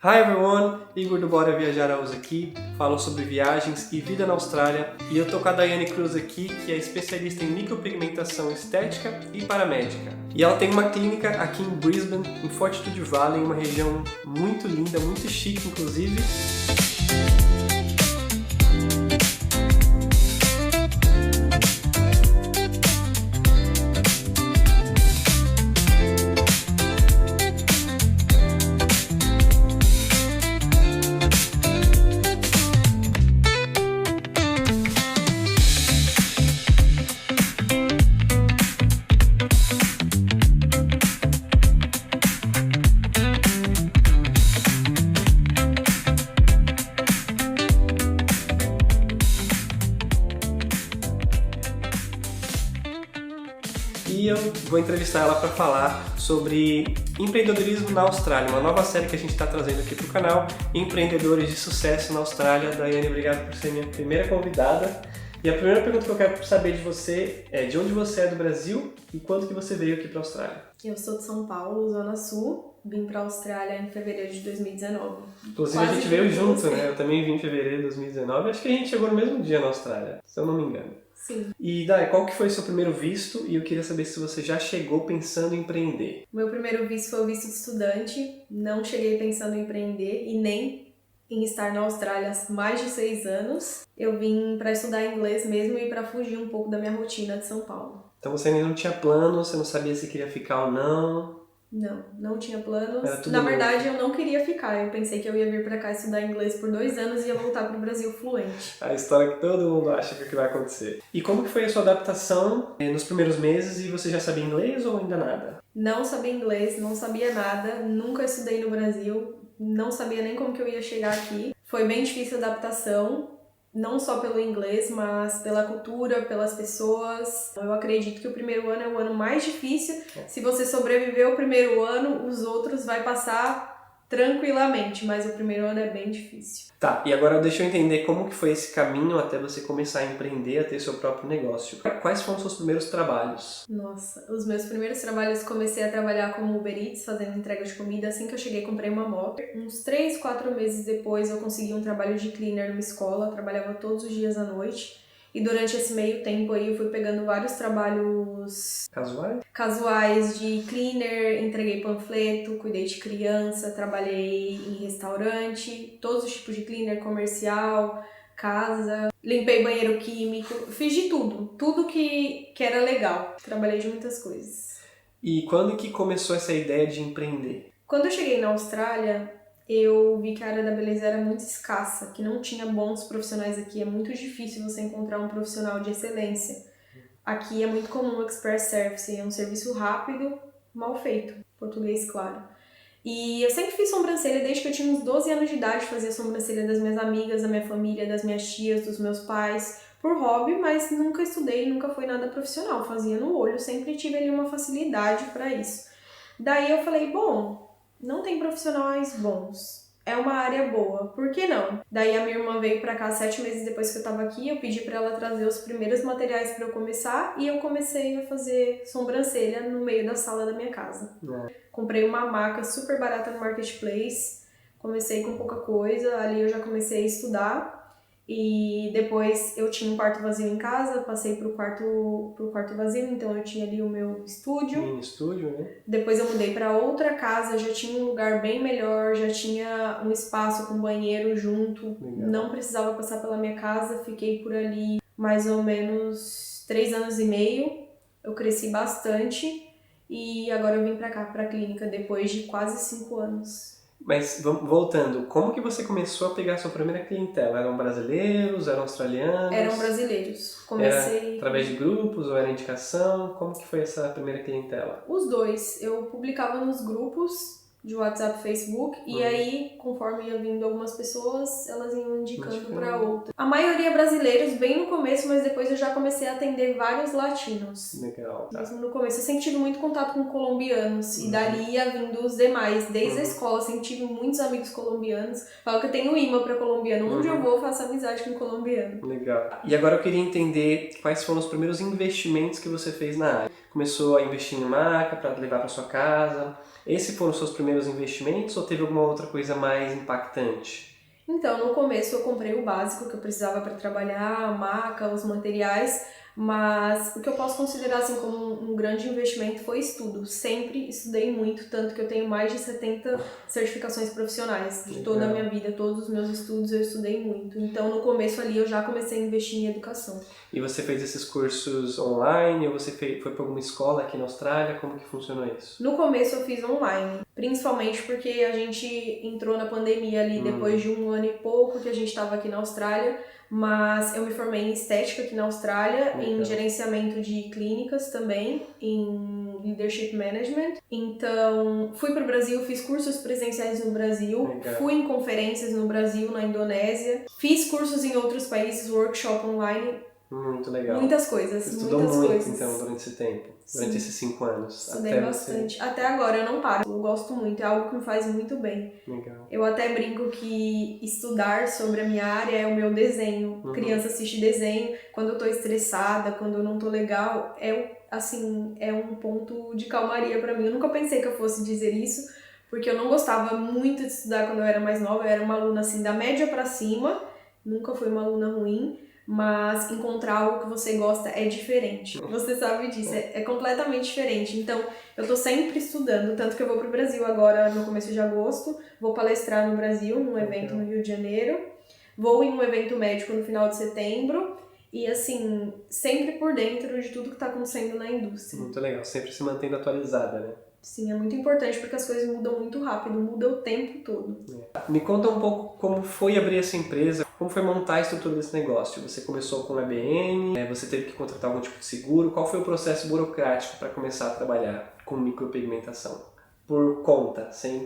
Hi everyone, Igor do Bora Viajar Araújo aqui, falo sobre viagens e vida na Austrália e eu tô com a Daiane Cruz aqui, que é especialista em micropigmentação estética e paramédica. E ela tem uma clínica aqui em Brisbane, em Fortitude Valley, uma região muito linda, muito chique inclusive. E eu vou entrevistar ela para falar sobre empreendedorismo na Austrália, uma nova série que a gente está trazendo aqui para o canal, Empreendedores de Sucesso na Austrália. Daiane, obrigado por ser minha primeira convidada. E a primeira pergunta que eu quero saber de você é de onde você é do Brasil e quando que você veio aqui para a Austrália? Eu sou de São Paulo, Zona Sul, vim para a Austrália em fevereiro de 2019. Inclusive a gente veio junto, né? Eu também vim em fevereiro de 2019, acho que a gente chegou no mesmo dia na Austrália, se eu não me engano. Sim. E Dai, qual que foi o seu primeiro visto? E eu queria saber se você já chegou pensando em empreender. Meu primeiro visto foi o visto de estudante, não cheguei pensando em empreender e nem em estar na Austrália há mais de 6 anos. Eu vim para estudar inglês mesmo e para fugir um pouco da minha rotina de São Paulo. Então você ainda não tinha plano, você não sabia se queria ficar ou não? Não tinha planos. Era tudo Na novo. verdade, eu não queria ficar. Eu pensei que eu ia vir pra cá estudar inglês por 2 anos e ia voltar pro Brasil fluente. A história que todo mundo acha que vai acontecer. E como que foi a sua adaptação nos primeiros meses? E você já sabia inglês ou ainda nada? Não sabia inglês, não sabia nada, nunca estudei no Brasil, não sabia nem como que eu ia chegar aqui. Foi bem difícil a adaptação, não só pelo inglês, mas pela cultura, pelas pessoas. Eu acredito que o primeiro ano é o ano mais difícil. Se você sobreviver o primeiro ano, os outros vai passar tranquilamente, mas o primeiro ano é bem difícil. Tá, e agora deixa eu entender como que foi esse caminho até você começar a empreender, a ter seu próprio negócio. Quais foram os seus primeiros trabalhos? Nossa, os meus primeiros trabalhos, comecei a trabalhar como Uber Eats, fazendo entrega de comida. Assim que eu cheguei, comprei uma moto. Uns 3, 4 meses depois, eu consegui um trabalho de cleaner numa escola. Trabalhava todos os dias à noite. E durante esse meio tempo aí, eu fui pegando vários trabalhos casuais de cleaner, entreguei panfleto, cuidei de criança, trabalhei em restaurante, todos os tipos de cleaner, comercial, casa, limpei banheiro químico, fiz de tudo que era legal. Trabalhei de muitas coisas. E quando que começou essa ideia de empreender? Quando eu cheguei na Austrália, eu vi que a área da beleza era muito escassa, que não tinha bons profissionais aqui. É muito difícil você encontrar um profissional de excelência. Aqui é muito comum o expert service, é um serviço rápido, mal feito, português claro. E eu sempre fiz sobrancelha desde que eu tinha uns 12 anos de idade, fazia sobrancelha das minhas amigas, da minha família, das minhas tias, dos meus pais, por hobby, mas nunca estudei, nunca foi nada profissional, fazia no olho, sempre tive ali uma facilidade para isso. Daí eu falei, bom, não tem profissionais bons, é uma área boa, por que não? Daí a minha irmã veio pra cá 7 meses depois que eu tava aqui, eu pedi pra ela trazer os primeiros materiais pra eu começar e eu comecei a fazer sobrancelha no meio da sala da minha casa. Comprei uma maca super barata no Marketplace, comecei com pouca coisa, ali eu já comecei a estudar. E depois eu tinha um quarto vazio em casa, passei pro quarto vazio, então eu tinha ali o meu estúdio. Mini estúdio, né? Depois eu mudei para outra casa, já tinha um lugar bem melhor, já tinha um espaço com banheiro junto. Legal. Não precisava passar pela minha casa, fiquei por ali mais ou menos 3 anos e meio. Eu cresci bastante e agora eu vim para cá, para a clínica, depois de quase 5 anos. Mas voltando, como que você começou a pegar a sua primeira clientela? Eram brasileiros, eram australianos? Eram brasileiros. Era através de grupos ou era indicação? Como que foi essa primeira clientela? Os dois. Eu publicava nos grupos de WhatsApp, Facebook, e aí, conforme ia vindo algumas pessoas, elas iam indicando para outra. A maioria brasileiros, bem no começo, mas depois eu já comecei a atender vários latinos. Legal. Tá. Mesmo no começo, eu sempre tive muito contato com colombianos, e dali ia vindo os demais. Desde a escola, sempre tive muitos amigos colombianos. Falo que eu tenho imã para colombiano. Onde eu vou, eu faço amizade com colombiano. Legal. E agora eu queria entender quais foram os primeiros investimentos que você fez na área. começou a investir em marca para levar para sua casa. Esses foram os seus primeiros investimentos ou teve alguma outra coisa mais impactante? Então, no começo eu comprei o básico que eu precisava para trabalhar, a maca, os materiais, mas o que eu posso considerar assim como um grande investimento foi estudo. Sempre estudei muito, tanto que eu tenho mais de 70 certificações profissionais de toda a minha vida, todos os meus estudos eu estudei muito. Então, no começo ali eu já comecei a investir em educação. E você fez esses cursos online ou você foi para alguma escola aqui na Austrália? Como que funcionou isso? No começo eu fiz online, principalmente porque a gente entrou na pandemia ali depois de 1 ano e pouco que a gente estava aqui na Austrália, mas eu me formei em estética aqui na Austrália, em gerenciamento de clínicas também, em leadership management. Então, fui para o Brasil, fiz cursos presenciais no Brasil, fui em conferências no Brasil, na Indonésia, fiz cursos em outros países, workshop online. Muito legal. Muitas coisas, Você estudou muitas muito, coisas. Então, durante esse tempo, durante esses 5 anos. Estudei até bastante. Você... Até agora eu não paro. Eu gosto muito, é algo que me faz muito bem. Legal. Eu até brinco que estudar sobre a minha área é o meu desenho. Criança assiste desenho. Quando eu tô estressada, quando eu não tô legal, é um ponto de calmaria pra mim. Eu nunca pensei que eu fosse dizer isso, porque eu não gostava muito de estudar quando eu era mais nova. Eu era uma aluna assim da média pra cima, nunca fui uma aluna ruim. Mas encontrar algo que você gosta é diferente. Você sabe disso, é completamente diferente. Então, eu tô sempre estudando, tanto que eu vou pro Brasil agora no começo de agosto, vou palestrar no Brasil, num evento no Rio de Janeiro, vou em um evento médico no final de setembro, e assim, sempre por dentro de tudo que tá acontecendo na indústria. Muito legal, sempre se mantendo atualizada, né? Sim, é muito importante porque as coisas mudam muito rápido, muda o tempo todo. Me conta um pouco como foi abrir essa empresa, como foi montar a estrutura desse negócio. Você começou com a ABN, você teve que contratar algum tipo de seguro. Qual foi o processo burocrático para começar a trabalhar com micropigmentação? Por conta, sem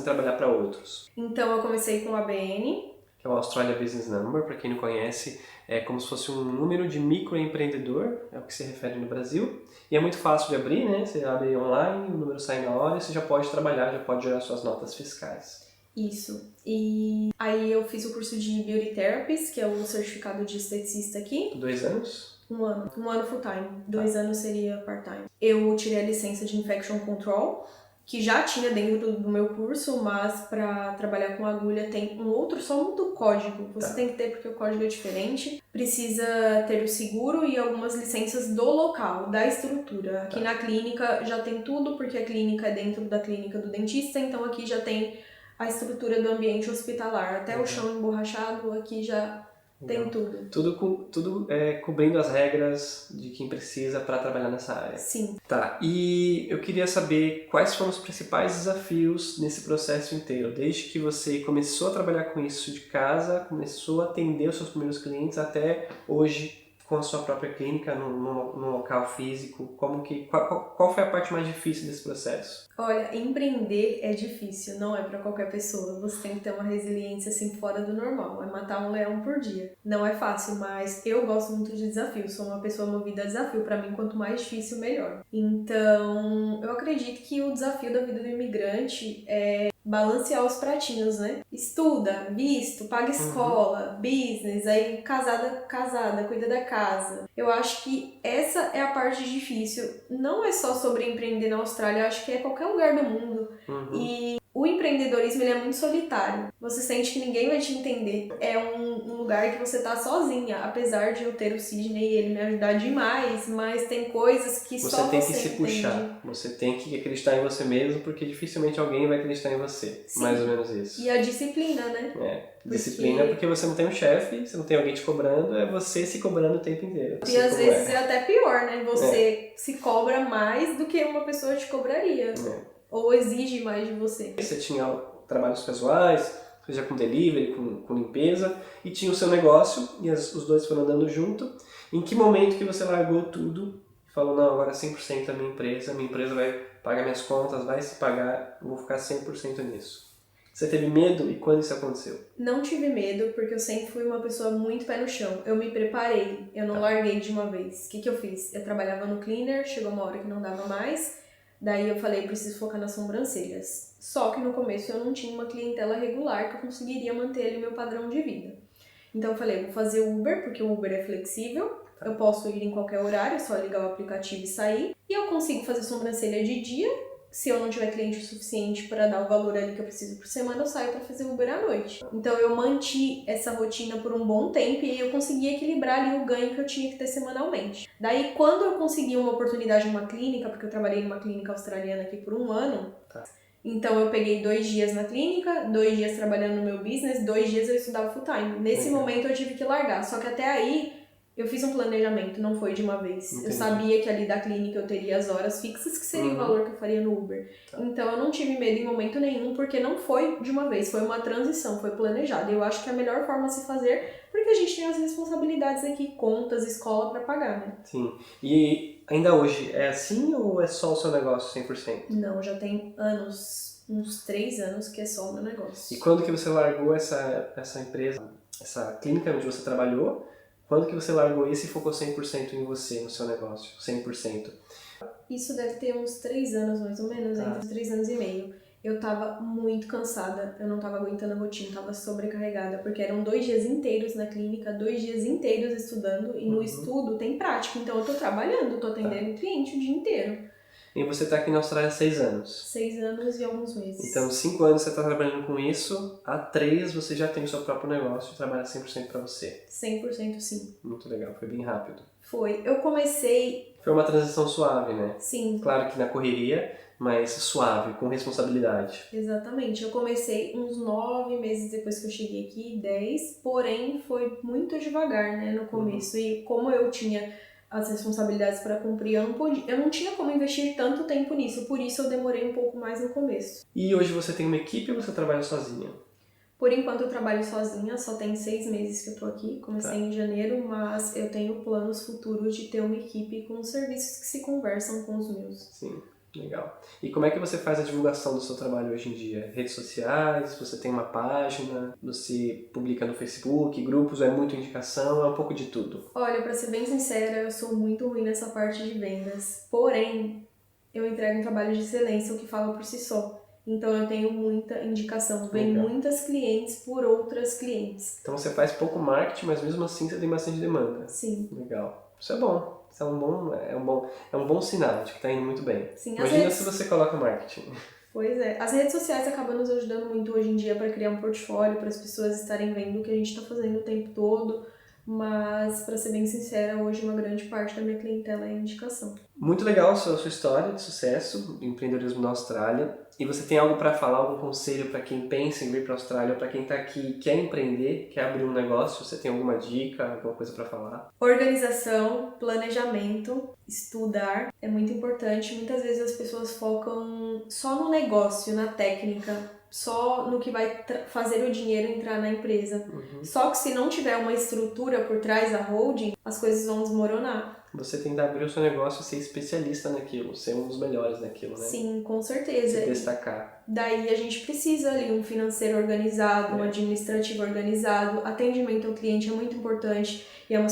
trabalhar para outros. Então eu comecei com a ABN, que é o Australia Business Number, para quem não conhece, é como se fosse um número de microempreendedor, é o que se refere no Brasil. E é muito fácil de abrir, né? Você abre online, o número sai na hora e você já pode trabalhar, já pode gerar suas notas fiscais. Isso. E aí eu fiz o curso de Beauty Therapist, que é o certificado de esteticista aqui. 2 anos? 1 ano. 1 ano full time. 2 anos seria part-time. Eu tirei a licença de Infection Control, que já tinha dentro do meu curso, mas para trabalhar com agulha tem um outro, só muda o código. Você tem que ter porque o código é diferente. Precisa ter o seguro e algumas licenças do local, da estrutura. Aqui na clínica já tem tudo, porque a clínica é dentro da clínica do dentista, então aqui já tem a estrutura do ambiente hospitalar. Até o chão emborrachado aqui já tem tudo. Tudo cobrindo as regras de quem precisa para trabalhar nessa área. Sim. Tá, e eu queria saber quais foram os principais desafios nesse processo inteiro, desde que você começou a trabalhar com isso de casa, começou a atender os seus primeiros clientes, até hoje com a sua própria clínica, num local físico. Qual foi a parte mais difícil desse processo? Olha, empreender é difícil, não é para qualquer pessoa. Você tem que ter uma resiliência assim fora do normal, é matar um leão por dia. Não é fácil, mas eu gosto muito de desafios, sou uma pessoa movida a desafio. Para mim, quanto mais difícil, melhor. Então, eu acredito que o desafio da vida do imigrante é balancear os pratinhos, né? Estuda, visto, paga escola, business, aí casada, cuida da casa. Eu acho que essa é a parte difícil. Não é só sobre empreender na Austrália, eu acho que é qualquer lugar do mundo. E o empreendedorismo ele é muito solitário. Você sente que ninguém vai te entender. É um lugar que você tá sozinha. Apesar de eu ter o Sidney e ele me ajudar demais, mas tem coisas que só você tem que se entende. Puxar. Você tem que acreditar em você mesmo, porque dificilmente alguém vai acreditar em você. Sim. Mais ou menos isso. E a disciplina, né? Disciplina porque você não tem um chefe, você não tem alguém te cobrando, é você se cobrando o tempo inteiro. E às vezes é até pior, né? Você se cobra mais do que uma pessoa te cobraria. Ou exige mais de você. Você tinha trabalhos casuais, seja com delivery, com limpeza, e tinha o seu negócio, e os dois foram andando junto. Em que momento que você largou tudo e falou, não, agora 100% é minha empresa vai pagar minhas contas, vai se pagar, eu vou ficar 100% nisso. Você teve medo e quando isso aconteceu? Não tive medo, porque eu sempre fui uma pessoa muito pé no chão. Eu me preparei, eu não larguei de uma vez. O que eu fiz? Eu trabalhava no cleaner, chegou uma hora que não dava mais. Daí eu falei, preciso focar nas sobrancelhas. Só que no começo eu não tinha uma clientela regular que eu conseguiria manter ali meu padrão de vida. Então eu falei, vou fazer Uber, porque o Uber é flexível. Eu posso ir em qualquer horário, é só ligar o aplicativo e sair. E eu consigo fazer sobrancelha de dia. Se eu não tiver cliente o suficiente para dar o valor ali que eu preciso por semana, eu saio para fazer Uber à noite. Então eu mantive essa rotina por um bom tempo e eu consegui equilibrar ali o ganho que eu tinha que ter semanalmente. Daí quando eu consegui uma oportunidade numa clínica, porque eu trabalhei numa clínica australiana aqui por 1 ano, então eu peguei 2 dias na clínica, 2 dias trabalhando no meu business, 2 dias eu estudava full time. Nesse momento eu tive que largar, só que até aí eu fiz um planejamento, não foi de uma vez. Entendi. Eu sabia que ali da clínica eu teria as horas fixas, que seria o valor que eu faria no Uber. Então eu não tive medo em momento nenhum, porque não foi de uma vez, foi uma transição, foi planejada. Eu acho que é a melhor forma de se fazer, porque a gente tem as responsabilidades aqui, contas, escola pra pagar, né? Sim. E ainda hoje, é assim ou é só o seu negócio 100%? Não, já tem anos, uns 3 anos que é só o meu negócio. E quando que você largou essa empresa, essa clínica onde você trabalhou? Quando que você largou isso e focou 100% em você, no seu negócio? 100%? Isso deve ter uns 3 anos, mais ou menos, entre 3 anos e meio. Eu tava muito cansada, eu não tava aguentando a rotina, tava sobrecarregada, porque eram 2 dias inteiros na clínica, 2 dias inteiros estudando, e no estudo tem prática, então eu tô trabalhando, tô atendendo cliente o dia inteiro. E você está aqui na Austrália há 6 anos. 6 anos e alguns meses. Então, 5 anos você está trabalhando com isso, há 3 você já tem o seu próprio negócio e trabalha 100% para você. 100% sim. Muito legal, foi bem rápido. Foi. Eu comecei... Foi uma transição suave, né? Sim. Claro que na correria, mas suave, com responsabilidade. Exatamente. Eu comecei uns 9 meses depois que eu cheguei aqui, 10, porém foi muito devagar, né, no começo. E como eu tinha as responsabilidades para cumprir, eu não tinha como investir tanto tempo nisso, por isso eu demorei um pouco mais no começo. E hoje você tem uma equipe ou você trabalha sozinha? Por enquanto eu trabalho sozinha, só tem 6 meses que eu tô aqui, comecei em janeiro, mas eu tenho planos futuros de ter uma equipe com serviços que se conversam com os meus. Sim, legal. E como é que você faz a divulgação do seu trabalho hoje em dia? Redes sociais, você tem uma página, você publica no Facebook, grupos, é muita indicação, é um pouco de tudo? Olha, pra ser bem sincera, eu sou muito ruim nessa parte de vendas, porém, eu entrego um trabalho de excelência, o que fala por si só. Então eu tenho muita indicação, vem muitas clientes por outras clientes. Então você faz pouco marketing, mas mesmo assim você tem bastante demanda. Sim. Legal. Isso é bom. Isso é um bom sinal de que está indo muito bem. Sim, imagina se você coloca marketing. Pois é. As redes sociais acabam nos ajudando muito hoje em dia para criar um portfólio, para as pessoas estarem vendo o que a gente está fazendo o tempo todo. Mas, para ser bem sincera, hoje uma grande parte da minha clientela é indicação. Muito legal a sua história de sucesso, de empreendedorismo na Austrália. E você tem algo para falar, algum conselho para quem pensa em vir para a Austrália, ou para quem está aqui, quer empreender, quer abrir um negócio? Você tem alguma dica, alguma coisa para falar? Organização, planejamento, estudar é muito importante. Muitas vezes as pessoas focam só no negócio, na técnica, só no que vai fazer o dinheiro entrar na empresa. Só que se não tiver uma estrutura por trás da holding, as coisas vão desmoronar. Você tem que abrir o seu negócio e ser especialista naquilo, ser um dos melhores naquilo, né? Sim, com certeza. Se destacar. Daí a gente precisa ali um financeiro organizado, um administrativo organizado, atendimento ao cliente é muito importante e é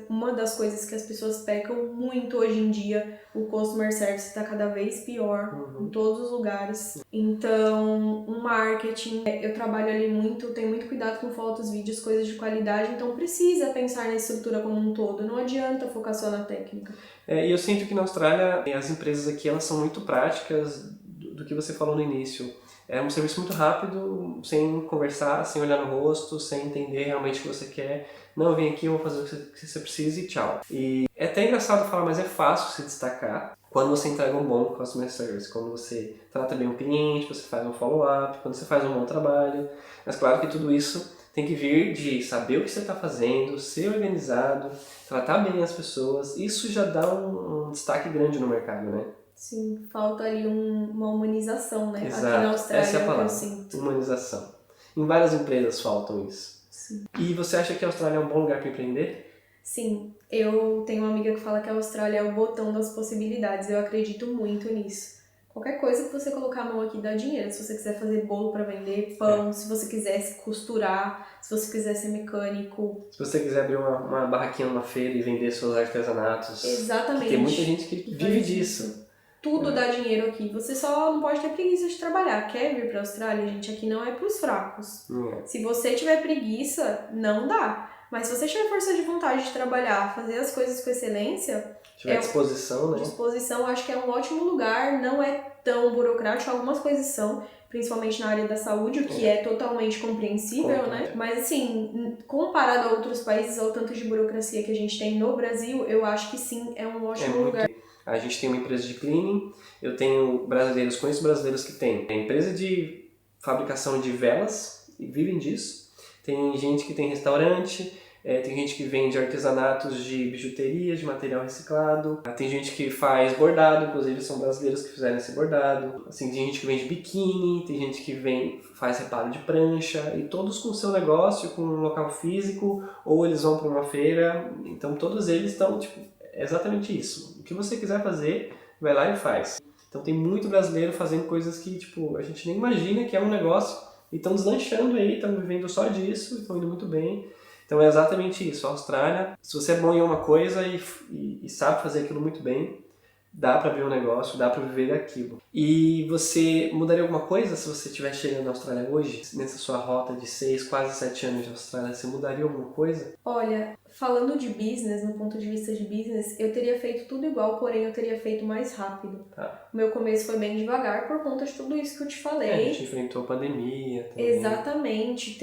uma das coisas que as pessoas pecam muito hoje em dia. O customer service está cada vez pior em todos os lugares. Então, um marketing, eu trabalho ali muito, tenho muito cuidado com fotos, vídeos, coisas de qualidade, então precisa pensar na estrutura como um todo, não adianta focar só na técnica. E eu sinto que na Austrália as empresas aqui elas são muito práticas do que você falou no início. É um serviço muito rápido, sem conversar, sem olhar no rosto, sem entender realmente o que você quer. Não, vem aqui, eu vou fazer o que você precisa e tchau. E é até engraçado falar, mas é fácil se destacar quando você entrega um bom customer service, quando você trata bem o cliente, você faz um follow-up, quando você faz um bom trabalho. Mas claro que tudo isso tem que vir de saber o que você está fazendo, ser organizado, tratar bem as pessoas. Isso já dá um destaque grande no mercado, né? Sim, falta ali uma humanização, né? Exato. Aqui na Austrália essa é a palavra, eu sinto. humanização. Em várias empresas faltam isso. Sim. E você acha que a Austrália é um bom lugar para empreender? Sim, eu tenho uma amiga que fala que a Austrália é o botão das possibilidades, eu acredito muito nisso. Qualquer coisa que você colocar a mão aqui dá dinheiro. Se você quiser fazer bolo para vender, pão, se você quiser costurar, se você quiser ser mecânico. Se você quiser abrir uma barraquinha numa feira e vender seus artesanatos. Exatamente. Tem muita gente que vive disso. Tudo dá dinheiro aqui. Você só não pode ter preguiça de trabalhar. Quer vir pra Austrália, gente? Aqui não é pros fracos. Se você tiver preguiça, não dá. Mas se você tiver força de vontade de trabalhar, fazer as coisas com excelência, tiver disposição, né? Disposição, acho que é um ótimo lugar, não é tão burocrático, algumas coisas são, principalmente na área da saúde, o que é totalmente compreensível, né? Mas assim, comparado a outros países, ao tanto de burocracia que a gente tem no Brasil, eu acho que sim, é um ótimo lugar. A gente tem uma empresa de cleaning, eu tenho brasileiros, conheço brasileiros que têm empresa de fabricação de velas e vivem disso. Tem gente que tem restaurante, tem gente que vende artesanatos de bijuteria, de material reciclado. Tem gente que faz bordado, inclusive são brasileiros que fizeram esse bordado. Assim, tem gente que vende biquíni, tem gente que faz reparo de prancha, e todos com o seu negócio, com um local físico, ou eles vão para uma feira. Então todos eles estão, é exatamente isso. O que você quiser fazer, vai lá e faz. Então tem muito brasileiro fazendo coisas que a gente nem imagina que é um negócio, e estão deslanchando aí, estão vivendo só disso, estão indo muito bem. Então é exatamente isso, a Austrália, se você é bom em uma coisa e sabe fazer aquilo muito bem, dá para abrir um negócio, dá para viver daquilo. E você mudaria alguma coisa se você estiver chegando na Austrália hoje? Nessa sua rota de 6, quase 7 anos de Austrália, você mudaria alguma coisa? Olha, falando de business, no ponto de vista de business, eu teria feito tudo igual, porém eu teria feito mais rápido. Tá. O meu começo foi bem devagar por conta de tudo isso que eu te falei. A gente enfrentou a pandemia também. Exatamente,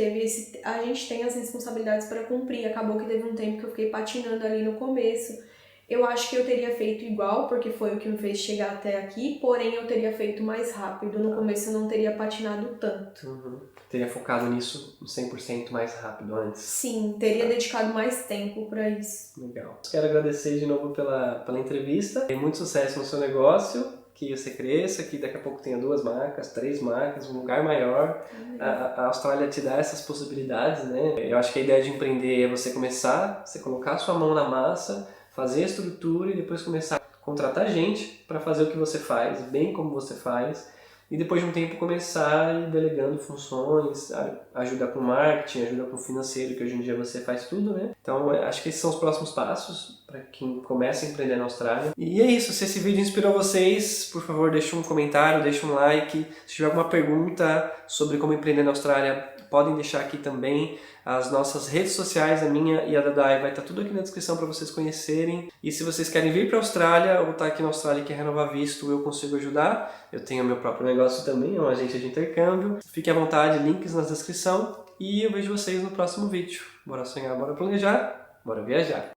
a gente tem as responsabilidades para cumprir. Acabou que teve um tempo que eu fiquei patinando ali no começo. Eu acho que eu teria feito igual, porque foi o que me fez chegar até aqui, porém eu teria feito mais rápido. No começo eu não teria patinado tanto. Uhum. Teria focado nisso 100% mais rápido antes. Sim, teria dedicado mais tempo para isso. Legal. Quero agradecer de novo pela entrevista. Tem muito sucesso no seu negócio, que você cresça, que daqui a pouco tenha 2 marcas, 3 marcas, um lugar maior. A Austrália te dá essas possibilidades, né? Eu acho que a ideia de empreender é você começar, você colocar a sua mão na massa, fazer a estrutura e depois começar a contratar gente para fazer o que você faz, bem como você faz, e depois de um tempo começar a ir delegando funções, ajuda com marketing, ajuda com financeiro, que hoje em dia você faz tudo, né? Então acho que esses são os próximos passos para quem começa a empreender na Austrália. E é isso, se esse vídeo inspirou vocês, por favor deixe um comentário, deixe um like. Se tiver alguma pergunta sobre como empreender na Austrália, podem deixar aqui também. As nossas redes sociais, a minha e a da Dai, vai estar tudo aqui na descrição para vocês conhecerem. E se vocês querem vir para a Austrália ou estar aqui na Austrália e quer renovar visto, eu consigo ajudar. Eu tenho meu próprio negócio também, é uma agência de intercâmbio. Fiquem à vontade, links na descrição. E eu vejo vocês no próximo vídeo. Bora sonhar, bora planejar, bora viajar.